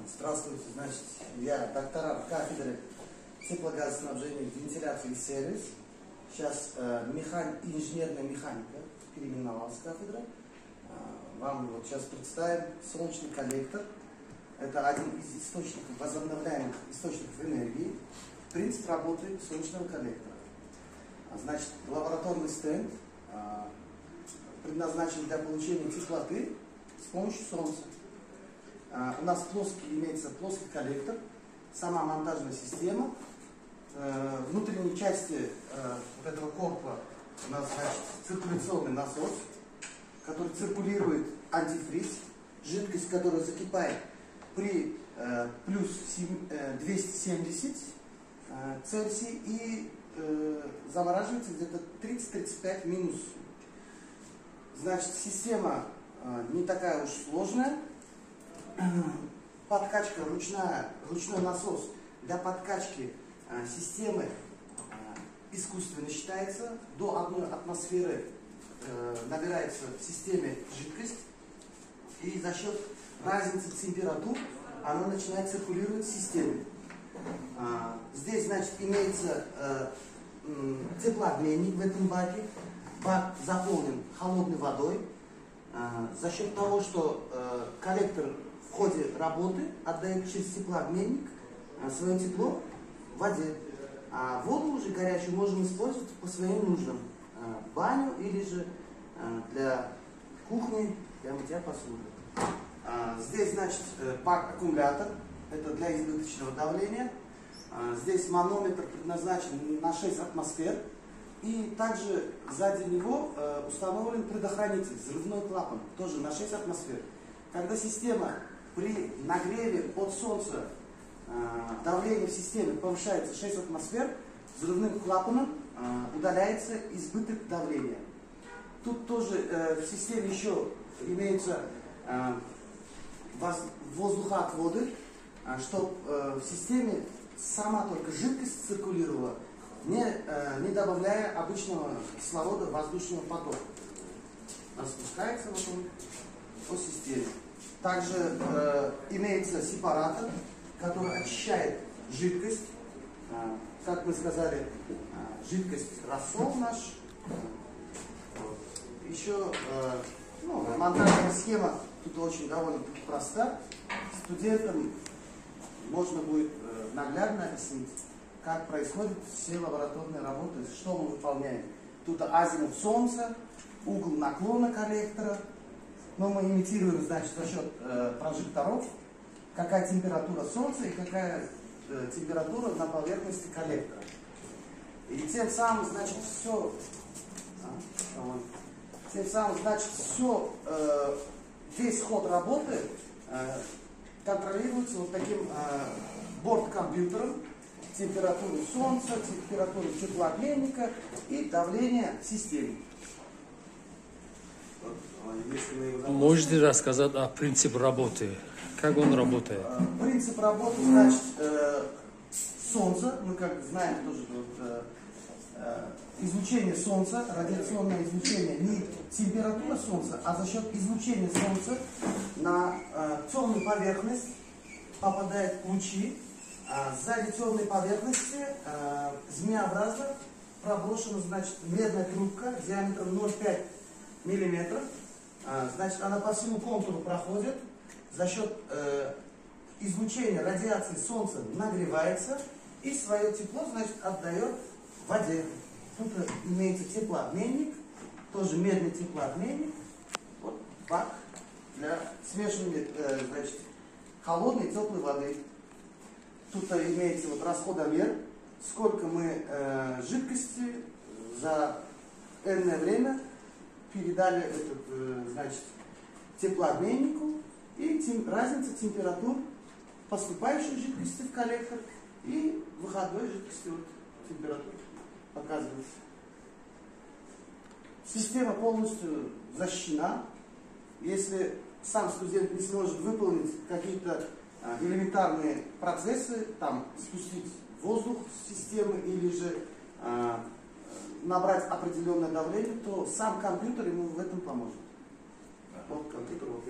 Здравствуйте, значит, я докторант кафедры теплогазоснабжения, вентиляции и сервис. Сейчас инженерная механика переименовалась кафедра. Вам вот сейчас представим солнечный коллектор. Это один из источников, возобновляемых источников энергии. Принцип работы солнечного коллектора. Значит, лабораторный стенд предназначен для получения кислоты с помощью солнца. У нас имеется плоский коллектор, сама монтажная система. В внутренней части вот этого корпуса у нас, значит, циркуляционный насос, который циркулирует антифриз, жидкость, которая закипает при плюс 270 Цельсий и замораживается где-то 30-35 минус. Значит, система не такая уж сложная. Подкачка ручной насос для подкачки системы искусственно считается. До 1 атмосферы набирается в системе жидкость, и за счет разницы температур она начинает циркулировать в системе. Здесь, значит, имеется теплообменник в этом баке. Бак заполнен холодной водой. За счет того, что коллектор в ходе работы отдает через теплообменник свое тепло в воде. А воду уже горячую можем использовать по своим нуждам. Баню или же для кухни, для мытья посуды. Здесь, значит, бак-аккумулятор. Это для избыточного давления. Здесь манометр предназначен на 6 атмосфер. И также сзади него установлен предохранитель, взрывной клапан, тоже на 6 атмосфер. Когда система при нагреве от солнца давление в системе повышается 6 атмосфер, взрывным клапаном удаляется избыток давления. Тут тоже в системе еще имеются воздухоотводы, чтобы в системе сама только жидкость циркулировала, не добавляя обычного кислорода воздушного потока. Распускается вот он по системе. Также имеется сепаратор, который очищает жидкость. Как мы сказали, жидкость рассол наш. Еще монтажная схема тут очень довольно-таки проста. Студентам можно будет наглядно объяснить, как происходят все лабораторные работы, что мы выполняем. Тут азимут солнца, угол наклона коллектора. Но мы имитируем, значит, за счет прожекторов, какая температура солнца и какая температура на поверхности коллектора. И тем самым, значит, весь ход работы контролируется вот таким борт-компьютером. Температуру солнца, температуру теплообменника и давление в системе. Можете рассказать о принципе работы? Как он работает? Принцип работы, значит, солнце, мы как знаем тоже, излучение солнца, радиационное излучение, не температура солнца, а за счет излучения солнца на темную поверхность попадают лучи. Сзади темной поверхности змееобразно проброшена, значит, медная трубка диаметром 0,5 мм. Значит, она по всему контуру проходит. За счет излучения радиации солнца нагревается и свое тепло, значит, отдает в воде. Тут имеется теплообменник, тоже медный теплообменник. Вот бак для смешивания, значит, холодной и теплой воды. Тут имеется вот расходомер, сколько мы жидкости за энное время передали значит, теплообменнику, и разница температур поступающей жидкости в коллектор и выходной жидкости от температуры показывается. Система полностью защищена. Если сам студент не сможет выполнить какие-то элементарные процессы, там спустить воздух с системы или же набрать определенное давление, то сам компьютер ему в этом поможет. Вот компьютер вот